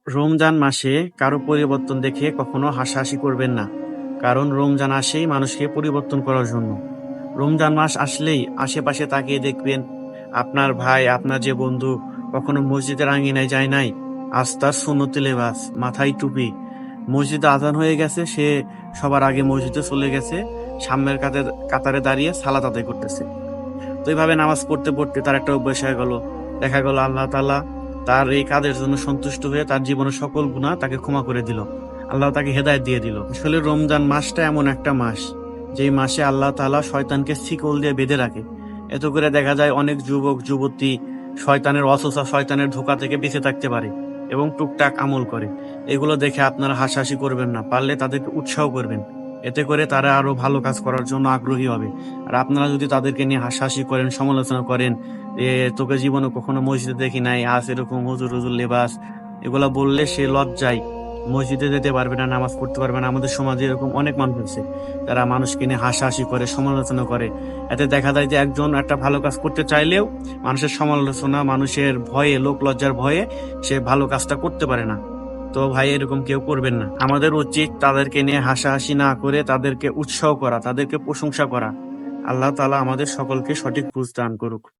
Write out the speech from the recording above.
রমজান মাসে কারো পরিবর্তন দেখে কখনো হাসাহাসি করবেন না। কারণ রমজান আসেই মানুষকে পরিবর্তন করার জন্য। রমজান মাস আসলেই আশেপাশে তাকিয়ে দেখবেন আপনার ভাই, আপনার যে বন্ধু কখনো মসজিদের আঙিনায় যায় নাই, আজ তার সুন্নতি লেবাস, মাথায় টুপি, মসজিদে আজান হয়ে গেছে, সে সবার আগে মসজিদে চলে গেছে, সামনের কাতারে দাঁড়িয়ে সালাত আদায় করতেছে। তো এইভাবে নামাজ পড়তে পড়তে তার একটা অভ্যাস হয়ে গেল। দেখা গেল আল্লাহ তাআলা তার এই কাজের জন্য সন্তুষ্ট হয়ে তার জীবনের সকল গুনাহ তাকে ক্ষমা করে দিল। আল্লাহ তাকে হেদায়েত দিয়ে দিল। আসলে রমজান মাসটা এমন একটা মাস, যেই মাসে আল্লাহ তাআলা শয়তানকে শিকল দিয়ে বেঁধে রাখে। এত করে দেখা যায় অনেক যুবক যুবতী শয়তানের অসুসা, শয়তানের ধোঁকা থেকে বেঁচে থাকতে পারে এবং টুকটাক আমল করে। এগুলো দেখে আপনারা হাসাহাসি করবেন না, পারলে তাদেরকে উৎসাহ করবেন। এতে করে তারা আরো ভালো কাজ করার জন্য আগ্রহী হবে। আর আপনারা যদি তাদেরকে নিয়ে হাসাহাসি করেন, সমালোচনা করেন, তোকে জীবনে কখনো মসজিদে দেখি নাই, আজ এরকম হুজুর হুজুর লেবাস, এগুলা বললে সে লজ্জায় মসজিদে যেতে পারবে না, নামাজ পড়তে পারবে না। আমাদের সমাজে এরকম অনেক মানুষ আছে যারা মানুষকে নিয়ে হাসাহাসি করে, সমালোচনা করে। এতে দেখা যায় যে একজন একটা ভালো কাজ করতে চাইলেও মানুষের সমালোচনা, মানুষের ভয়ে, লোক লজ্জার ভয়ে সে ভালো কাজটা করতে পারে না। তো ভাই, এরকম কেউ করবেন না। আমাদের উচিত তাদেরকে নিয়ে হাসাহাসি না করে তাদেরকে উৎসাহ করা, তাদেরকে প্রশংসা করা। আল্লাহ তাআলা আমাদের সকলকে সঠিক বুঝ দান করুক।